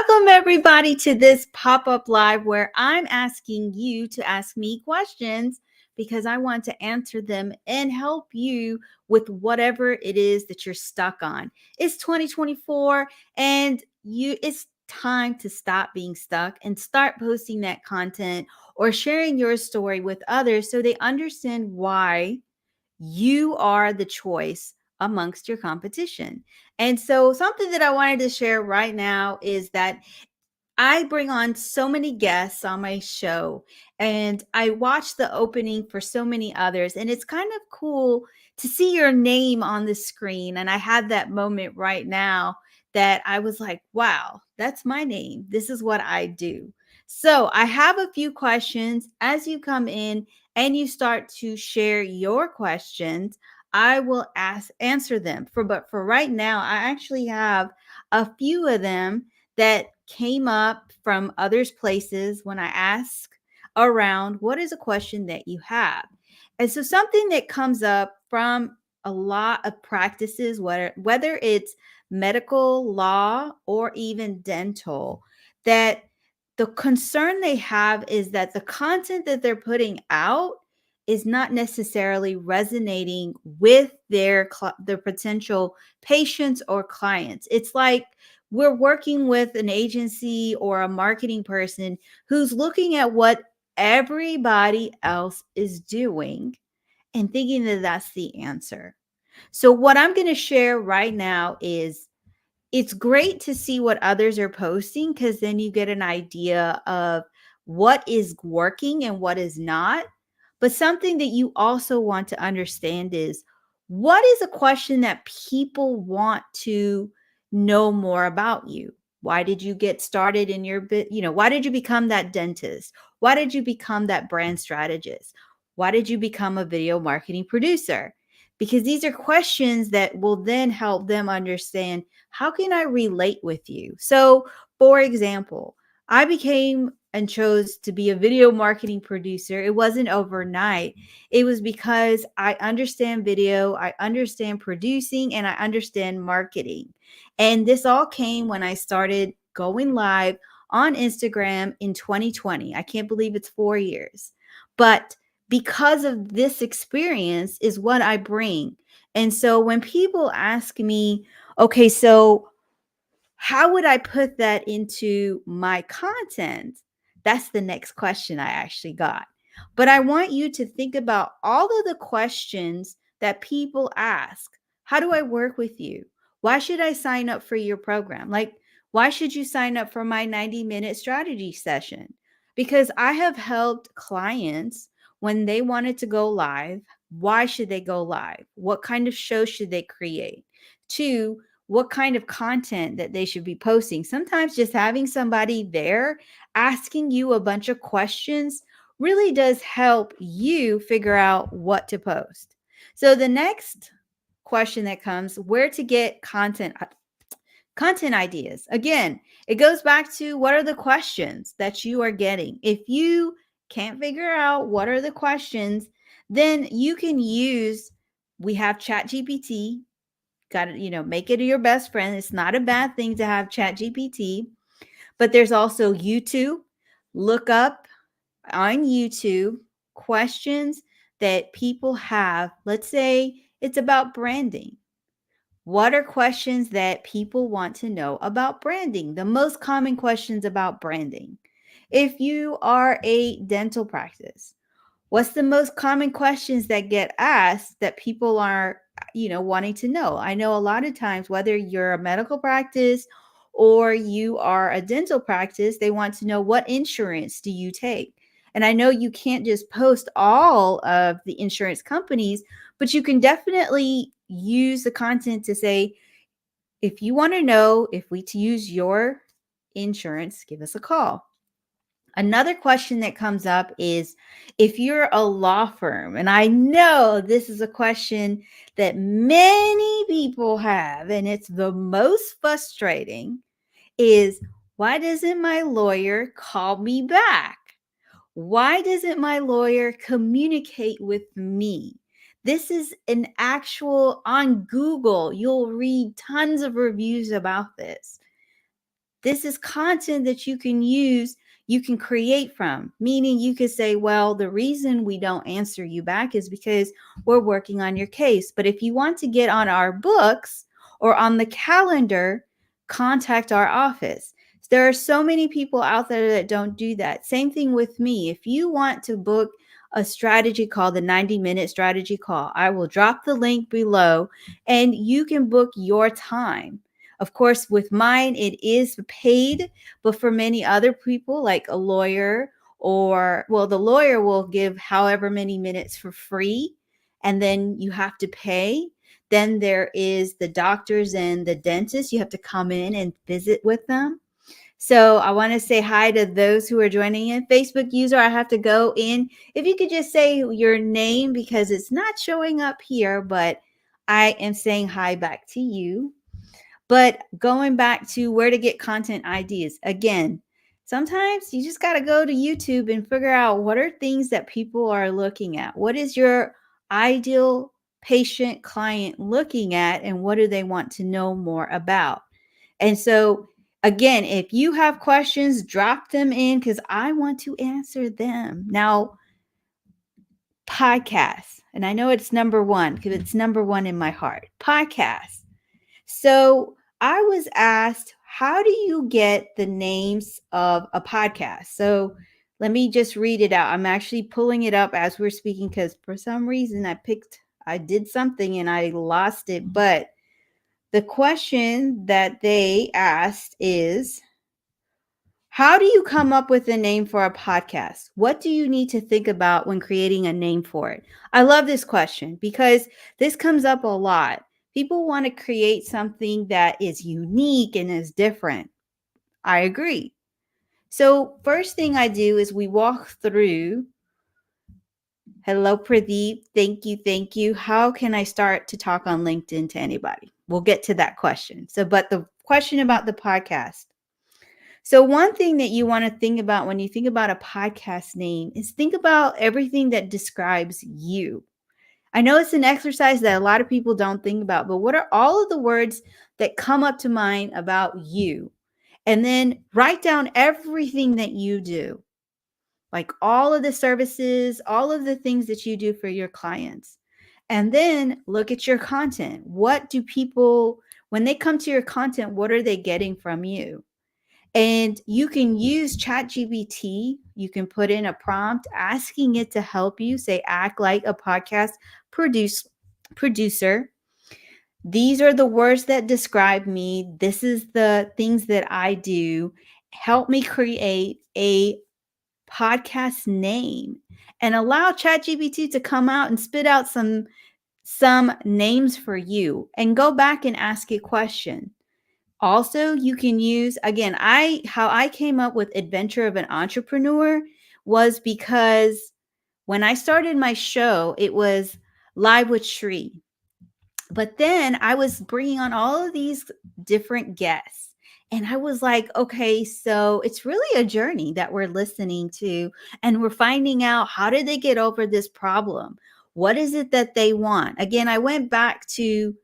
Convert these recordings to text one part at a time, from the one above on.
Welcome, everybody, to this pop up live where I'm asking you to ask me questions because I want to answer them and help you with whatever it is that you're stuck on. It's 2024 and it's time to stop being stuck and start posting that content or sharing your story with others so they understand why you are the choice amongst your competition. And so, something that I wanted to share right now is that I bring on so many guests on my show, and I watch the opening for so many others. And it's kind of cool to see your name on the screen. And I had that moment right now that I was like, wow, that's my name. This is what I do. So I have a few questions as you come in and you start to share your questions. I will answer them. But for right now, I actually have a few of them that came up from others places when I ask around what is a question that you have. And so something that comes up from a lot of practices, whether it's medical, law, or even dental, that the concern they have is that the content that they're putting out is not necessarily resonating with their potential patients or clients. It's like we're working with an agency or a marketing person who's looking at what everybody else is doing and thinking that that's the answer. So, what I'm going to share right now is it's great to see what others are posting because then you get an idea of what is working and what is not. But something that you also want to understand is what is a question that people want to know more about you? Why did you get started in your bit? Why did you become that dentist? Why did you become that brand strategist? Why did you become a video marketing producer? Because these are questions that will then help them understand how can I relate with you? So, for example, I became and chose to be a video marketing producer. It wasn't overnight. It was because I understand video, I understand producing, and I understand marketing. And this all came when I started going live on Instagram in 2020. I can't believe it's 4 years. But because of this experience is what I bring. And so when people ask me, okay, so how would I put that into my content? That's the next question I actually got. But I want you to think about all of the questions that people ask. How do I work with you? Why should I sign up for your program? Like, why should you sign up for my 90-minute strategy session? Because I have helped clients when they wanted to go live. Why should they go live? What kind of show should they create? Two, what kind of content that they should be posting. Sometimes just having somebody there asking you a bunch of questions really does help you figure out what to post. So the next question that comes, where to get content ideas. Again, it goes back to what are the questions that you are getting. If you can't figure out what are the questions, then you can use we have ChatGPT. Got to, make it your best friend. It's not a bad thing to have Chat GPT, but there's also YouTube. Look up on YouTube questions that people have. Let's say it's about branding. What are questions that people want to know about branding? The most common questions about branding. If you are a dental practice, what's the most common questions that get asked that people are, wanting to know? I know a lot of times, whether you're a medical practice or you are a dental practice, they want to know what insurance do you take? And I know you can't just post all of the insurance companies, but you can definitely use the content to say, if you want to know if we to use your insurance, give us a call. Another question that comes up is if you're a law firm, and I know this is a question that many people have, and it's the most frustrating, is why doesn't my lawyer call me back? Why doesn't my lawyer communicate with me? This is an actual on Google. You'll read tons of reviews about this. This is content that you can use, you can create from, meaning you could say, well, the reason we don't answer you back is because we're working on your case. But if you want to get on our books or on the calendar, contact our office. There are so many people out there that don't do that. Same thing with me. If you want to book a strategy call, the 90-minute strategy call, I will drop the link below and you can book your time. Of course, with mine, it is paid, but for many other people, like a lawyer, or well, the lawyer will give however many minutes for free, and then you have to pay. Then there is the doctors and the dentists. You have to come in and visit with them. So I want to say hi to those who are joining in. Facebook user, I have to go in. If you could just say your name because it's not showing up here, but I am saying hi back to you. But going back to where to get content ideas, again, sometimes you just got to go to YouTube and figure out what are things that people are looking at. What is your ideal patient client looking at, and what do they want to know more about? And so, again, if you have questions, drop them in because I want to answer them. Now, podcasts, and I know it's number one because it's number one in my heart. Podcasts. So I was asked, how do you get the names of a podcast? So let me just read it out. I'm actually pulling it up as we're speaking because for some reason I did something and I lost it. But the question that they asked is, how do you come up with a name for a podcast? What do you need to think about when creating a name for it? I love this question because this comes up a lot. People want to create something that is unique and is different. I agree. So first thing I do is we walk through. Hello, Pradeep. Thank you. Thank you. How can I start to talk on LinkedIn to anybody? We'll get to that question. But the question about the podcast. So one thing that you want to think about when you think about a podcast name is think about everything that describes you. I know it's an exercise that a lot of people don't think about, but what are all of the words that come up to mind about you? And then write down everything that you do, like all of the services, all of the things that you do for your clients. And then look at your content. What do people, when they come to your content, what are they getting from you? And you can use ChatGPT. You can put in a prompt asking it to help you, say, act like a podcast producer. These are the words that describe me. This is the things that I do. Help me create a podcast name and allow ChatGPT to come out and spit out some names for you and go back and ask it questions. Also, you can use, again, how I came up with Adventure of an Entrepreneur was because when I started my show, it was Live with Shri. But then I was bringing on all of these different guests. And I was like, okay, so it's really a journey that we're listening to. And we're finding out, how did they get over this problem? What is it that they want? Again, I went back to,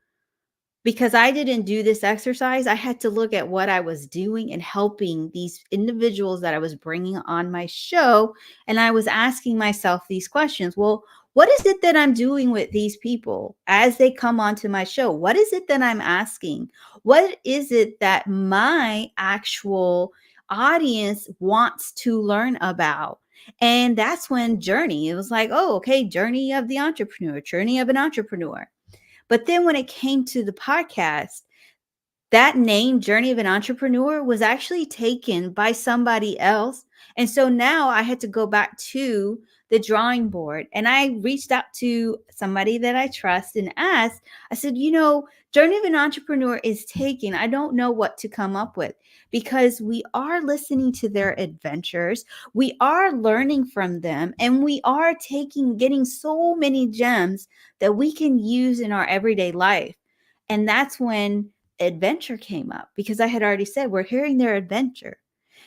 because I didn't do this exercise, I had to look at what I was doing and helping these individuals that I was bringing on my show. And I was asking myself these questions. Well, what is it that I'm doing with these people as they come onto my show? What is it that I'm asking? What is it that my actual audience wants to learn about? And that's when Journey, it was like, oh, okay, Journey of the Entrepreneur, Journey of an Entrepreneur. But then when it came to the podcast, that name, Journey of an Entrepreneur, was actually taken by somebody else. And so now I had to go back to the drawing board and I reached out to somebody that I trust and asked, I said, Journey of an Entrepreneur is taken. I don't know what to come up with, because we are listening to their adventures. We are learning from them, and we are getting so many gems that we can use in our everyday life. And that's when adventure came up, because I had already said we're hearing their adventure.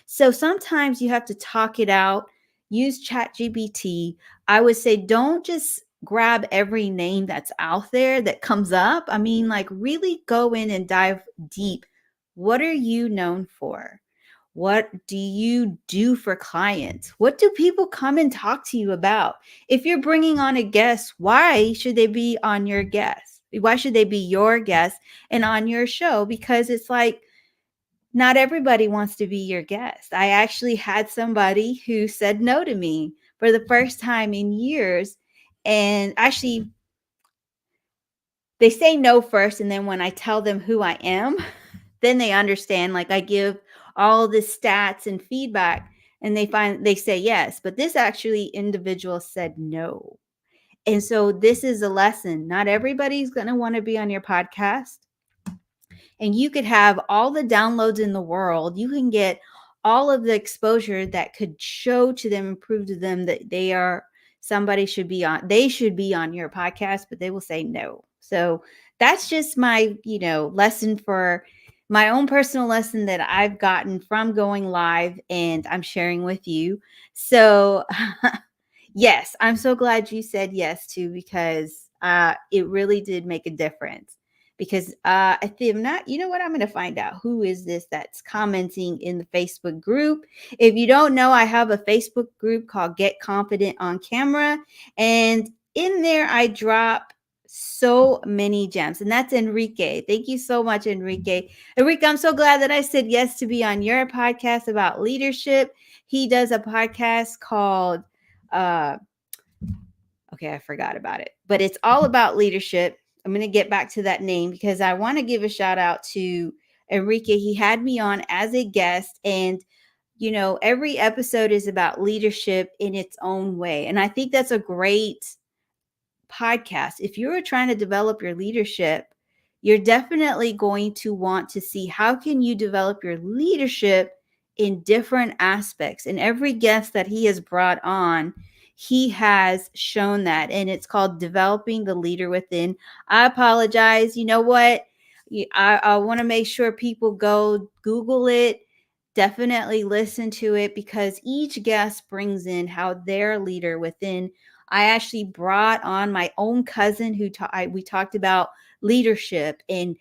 So sometimes you have to talk it out, use ChatGPT. I would say don't just grab every name that's out there that comes up. I mean, like, really go in and dive deep. What are you known for? What do you do for clients? What do people come and talk to you about? If you're bringing on a guest, why should they be on your guest? Why should they be your guest and on your show? Because it's like, not everybody wants to be your guest. I actually had somebody who said no to me for the first time in years. And actually, they say no first. And then when I tell them who I am, then they understand. Like, I give all the stats and feedback, and they say yes. But this actually individual said no. And so this is a lesson. Not everybody's going to want to be on your podcast. And you could have all the downloads in the world. You can get all of the exposure that could show to them and prove to them that they should be on your podcast, but they will say no. So that's just my, lesson, for my own personal lesson that I've gotten from going live, and I'm sharing with you. So yes, I'm so glad you said yes too, because it really did make a difference. Because I think I'm not, you know what? I'm going to find out who is this that's commenting in the Facebook group. If you don't know, I have a Facebook group called Get Confident on Camera. And in there, I drop so many gems. And that's Enrique. Thank you so much, Enrique. Enrique, I'm so glad that I said yes to be on your podcast about leadership. He does a podcast called okay, I forgot about it, but it's all about leadership. I'm going to get back to that name because I want to give a shout out to Enrique. He had me on as a guest, and every episode is about leadership in its own way. And I think that's a great podcast. If you're trying to develop your leadership, you're definitely going to want to see how can you develop your leadership in different aspects. And every guest that he has brought on, he has shown that, and it's called Developing the Leader Within. I apologize. You know what? I want to make sure people go Google it. Definitely listen to it, because each guest brings in how their leader within. I actually brought on my own cousin who we talked about leadership. And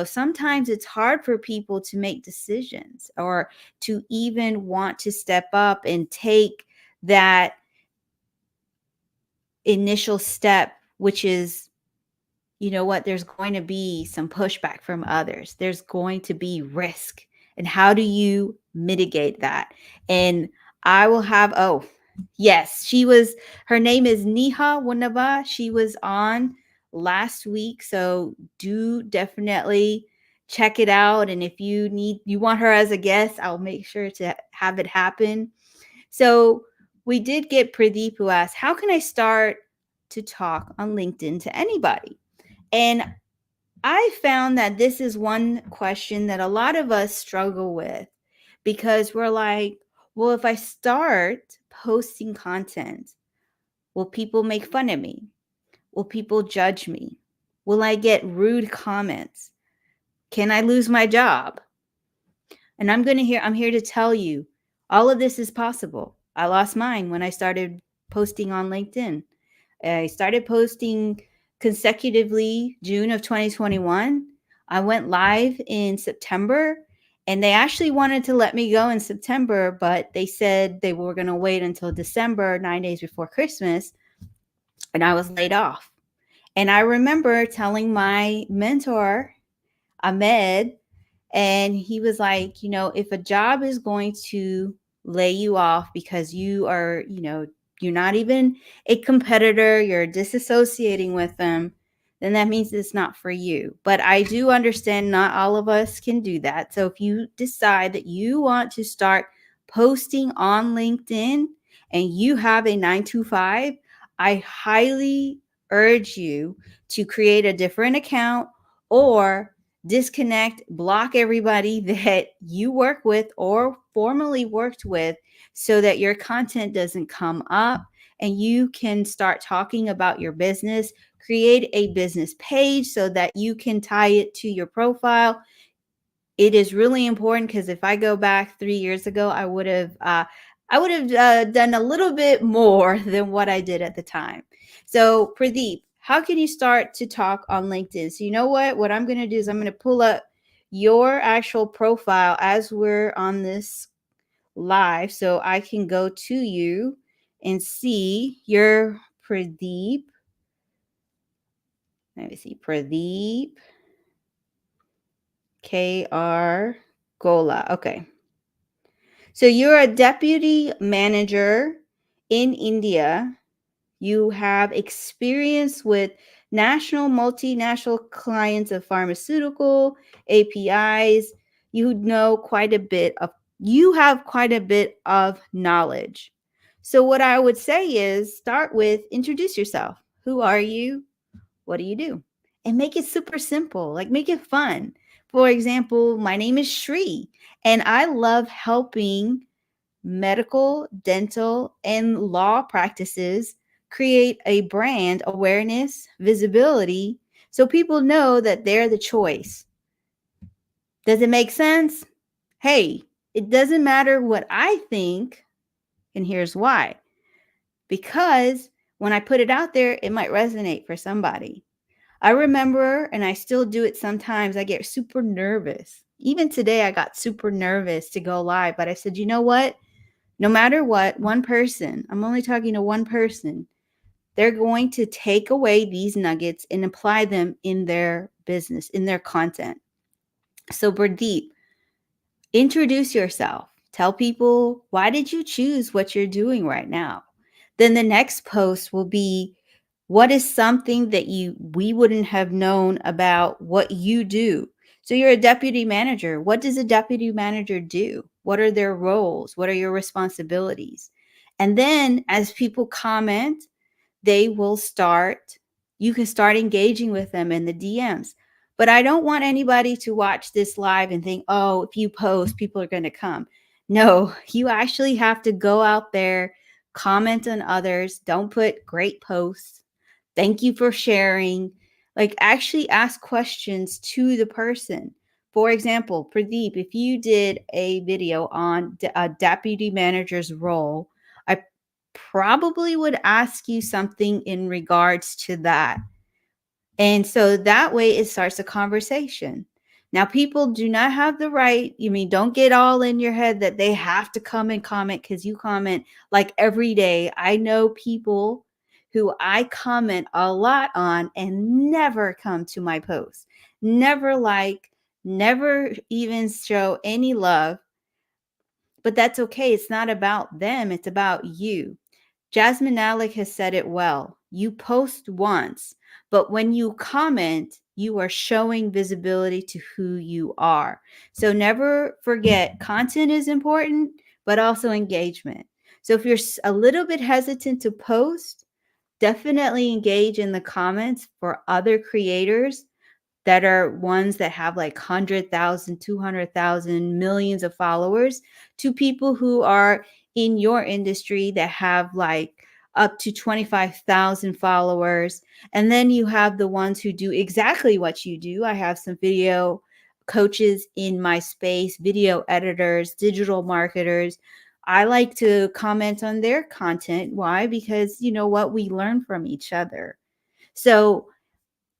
sometimes it's hard for people to make decisions, or to even want to step up and take that initial step, which is, there's going to be some pushback from others. There's going to be risk. And how do you mitigate that? And I will have, yes, her name is Niha Wanaba. She was on last week. So do definitely check it out. And if you want her as a guest, I'll make sure to have it happen. So we did get Pradeep, who asked, how can I start to talk on LinkedIn to anybody? And I found that this is one question that a lot of us struggle with, because we're like, well, if I start posting content, will people make fun of me? Will people judge me? Will I get rude comments? Can I lose my job? And I'm here to tell you, all of this is possible. I lost mine when I started posting on LinkedIn. I started posting consecutively June of 2021. I went live in September, and they actually wanted to let me go in September, but they said they were going to wait until December, 9 days before Christmas, and I was laid off. And I remember telling my mentor, Ahmed, and he was like, if a job is going to lay you off because you are, you're not even a competitor, you're disassociating with them, then that means it's not for you. But I do understand not all of us can do that. So if you decide that you want to start posting on LinkedIn and you have a 9 to 5, I highly urge you to create a different account, or disconnect, block everybody that you work with or formerly worked with, so that your content doesn't come up and you can start talking about your business. Create a business page so that you can tie it to your profile. It is really important, because if I go back 3 years ago, I would have done a little bit more than what I did at the time. So Pradeep, how can you start to talk on LinkedIn? So you know what I'm going to do is I'm going to pull up your actual profile as we're on this live so I can go to you and see your Pradeep. Let me see, Pradeep KR Gola. Okay. So you're a deputy manager in India. You have experience with national, multinational clients of pharmaceutical APIs. You have quite a bit of knowledge. So what I would say is start with introduce yourself. Who are you? What do you do? And make it super simple, like make it fun. For example, my name is Shri, and I love helping medical, dental, and law practices create a brand awareness, visibility, so people know that they're the choice. Does it make sense? Hey, it doesn't matter what I think, and here's why. Because when I put it out there, it might resonate for somebody. I remember, and I still do it sometimes, I get super nervous. Even today, I got super nervous to go live, but I said, you know what? No matter what, one person, I'm only talking to one person, they're going to take away these nuggets and apply them in their business, in their content. So, Pradeep, introduce yourself. Tell people, why did you choose what you're doing right now? Then the next post will be, what is something that we wouldn't have known about what you do? So you're a deputy manager. What does a deputy manager do? What are their roles? What are your responsibilities? And then as people comment, they will start, you can start engaging with them in the DMs. But I don't want anybody to watch this live and think, oh, if you post, people are going to come. No, you actually have to go out there, comment on others. Don't put great posts. Thank you for sharing. Like, actually ask questions to the person. For example, Pradeep, if you did a video on a deputy manager's role, I probably would ask you something in regards to that. And so that way it starts a conversation. Now, people do not have the right, don't get all in your head that they have to come and comment because you comment like every day. I know people who I comment a lot on and never come to my posts, never like, never even show any love. But that's okay. It's not about them, it's about you. Jasmine Alec has said it well. You post once, but when you comment, you are showing visibility to who you are. So never forget, content is important, but also engagement. So if you're a little bit hesitant to post, definitely engage in the comments for other creators that are ones that have like 100,000, 200,000, millions of followers, to people who are in your industry that have like up to 25,000 followers. And then you have the ones who do exactly what you do. I have some video coaches in my space, video editors, digital marketers. I like to comment on their content. Why? Because you know what? We learn from each other. So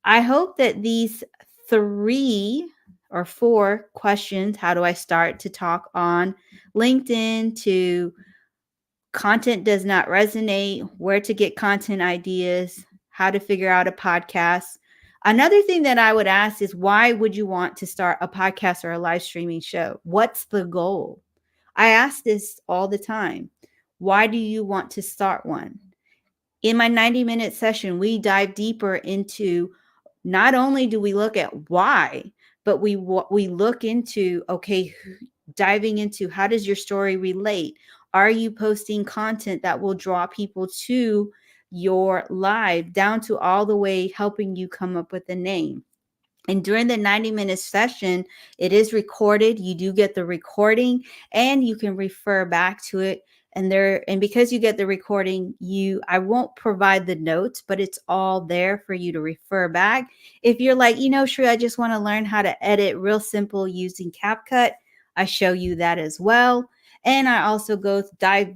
I hope that these 3 or 4 questions, how do I start to talk on LinkedIn, to content does not resonate, where to get content ideas, how to figure out a podcast. Another thing that I would ask is, why would you want to start a podcast or a live streaming show? What's the goal? I ask this all the time. Why do you want to start one? In my 90-minute session, we dive deeper into, not only do we look at why, but we look into, okay, diving into, how does your story relate? Are you posting content that will draw people to your live, down to all the way helping you come up with a name? And during the 90-minute session, it is recorded. You do get the recording and you can refer back to it. And because you get the recording, I won't provide the notes, but it's all there for you to refer back. If you're like, Shri, I just want to learn how to edit real simple using CapCut, I show you that as well. And I also dive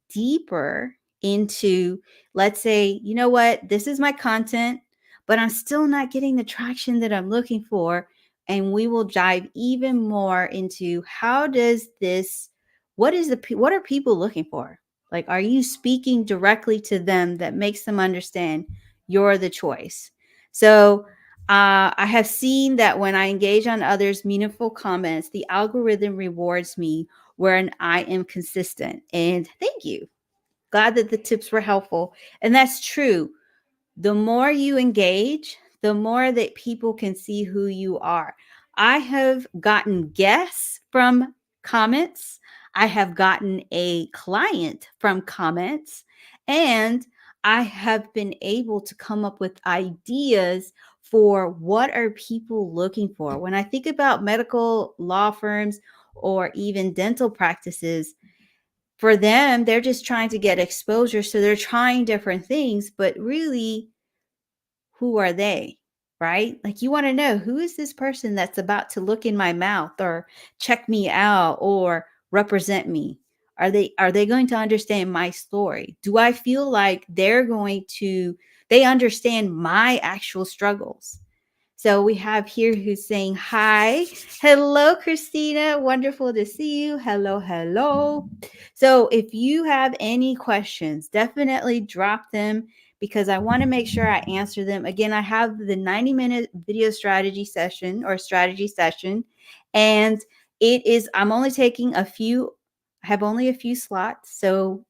deeper into, let's say, you know what, this is my content, but I'm still not getting the traction that I'm looking for. and we will dive even more into how does this, what are people looking for? Like, are you speaking directly to them that makes them understand you're the choice? So, I have seen that when I engage on others' meaningful comments, the algorithm rewards me when I am consistent. And thank you. Glad that the tips were helpful. And that's true. The more you engage, the more that people can see who you are. I have gotten guests from comments. I have gotten a client from comments, and I have been able to come up with ideas for what are people looking for. When I think about medical law firms or even dental practices, for them, they're just trying to get exposure. So they're trying different things, but really, who are they? Right? Like, you want to know, who is this person that's about to look in my mouth or check me out or represent me? Are they going to understand my story? Do I feel like they understand my actual struggles? So we have here who's saying hi. Hello, Christina. Wonderful to see you. Hello, hello. So if you have any questions, definitely drop them because I want to make sure I answer them. Again, I have the 90-minute video strategy session or strategy session, and I'm only taking I have only a few slots. So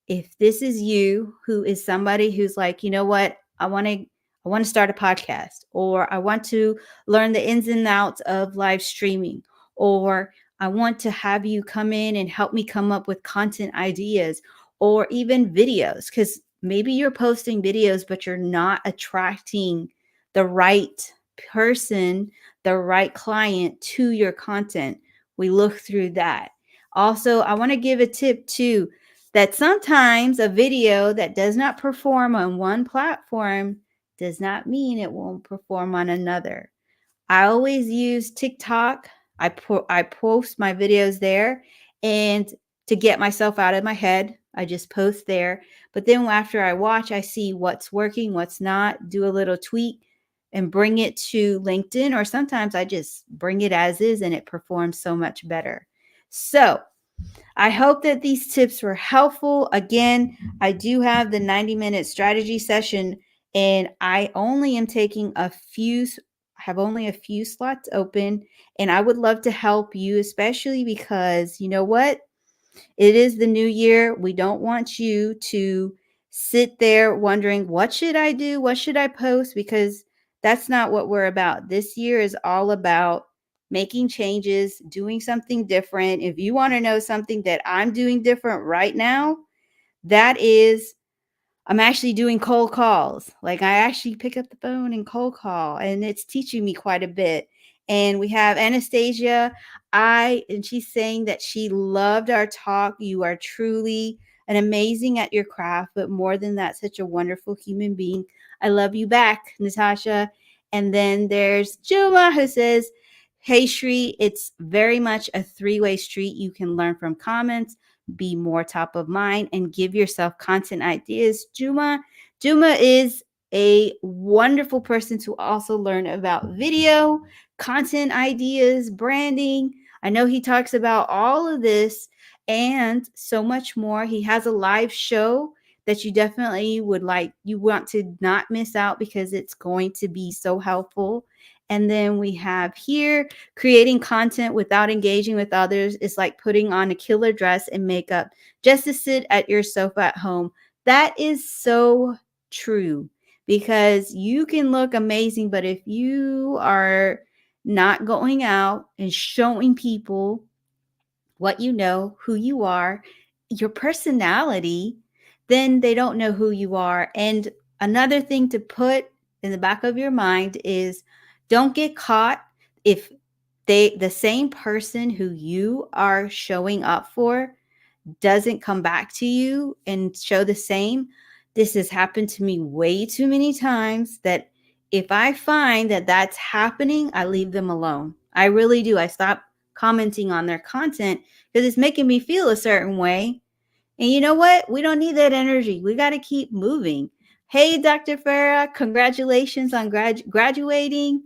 if this is you who is somebody who's like, you know what, I want to start a podcast, or I want to learn the ins and outs of live streaming, or I want to have you come in and help me come up with content ideas or even videos, cuz maybe you're posting videos but you're not attracting the right person, the right client to your content. We look through that. Also, I want to give a tip too, that sometimes a video that does not perform on one platform does not mean it won't perform on another. I always use TikTok. I post my videos there, and to get myself out of my head, I just post there. But then after I watch, I see what's working, what's not, do a little tweak and bring it to LinkedIn, or sometimes I just bring it as is and it performs so much better. So, I hope that these tips were helpful. Again, I do have the 90-minute strategy session, and I only am taking I have only a few slots open, and I would love to help you, especially because you know what? It is the new year. We don't want you to sit there wondering, what should I do? What should I post? Because that's not what we're about. This year is all about making changes, doing something different. If you want to know something that I'm doing different right now, that is, I'm actually doing cold calls. Like, I actually pick up the phone and cold call, and it's teaching me quite a bit. And we have Anastasia. And she's saying that she loved our talk. You are truly an amazing at your craft, but more than that, such a wonderful human being. I love you back, Natasha. And then there's Juma, who says, hey, Shri, it's very much a three-way street. You can learn from comments, be more top of mind, and give yourself content ideas. Juma is a wonderful person to also learn about video, content ideas, branding. I know he talks about all of this and so much more. He has a live show that you definitely you want to not miss out because it's going to be so helpful. And then we have here, creating content without engaging with others is like putting on a killer dress and makeup just to sit at your sofa at home. That is so true, because you can look amazing, but if you are not going out and showing people what you know, who you are, your personality, then they don't know who you are. And another thing to put in the back of your mind is, don't get caught if the same person who you are showing up for doesn't come back to you and show the same. This has happened to me way too many times that if I find that that's happening, I leave them alone. I really do. I stop commenting on their content because it's making me feel a certain way. And you know what? We don't need that energy. We got to keep moving. Hey, Dr. Farah, congratulations on graduating.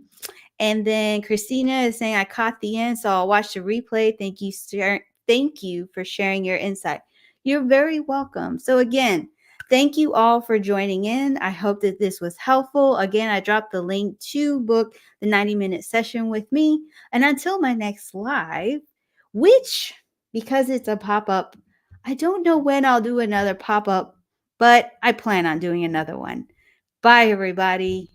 And then Christina is saying, I caught the end, so I'll watch the replay. Thank you for sharing your insight. You're very welcome. So again, thank you all for joining in. I hope that this was helpful. Again, I dropped the link to book the 90-minute session with me. And until my next live, which, because it's a pop-up, I don't know when I'll do another pop-up, but I plan on doing another one. Bye, everybody.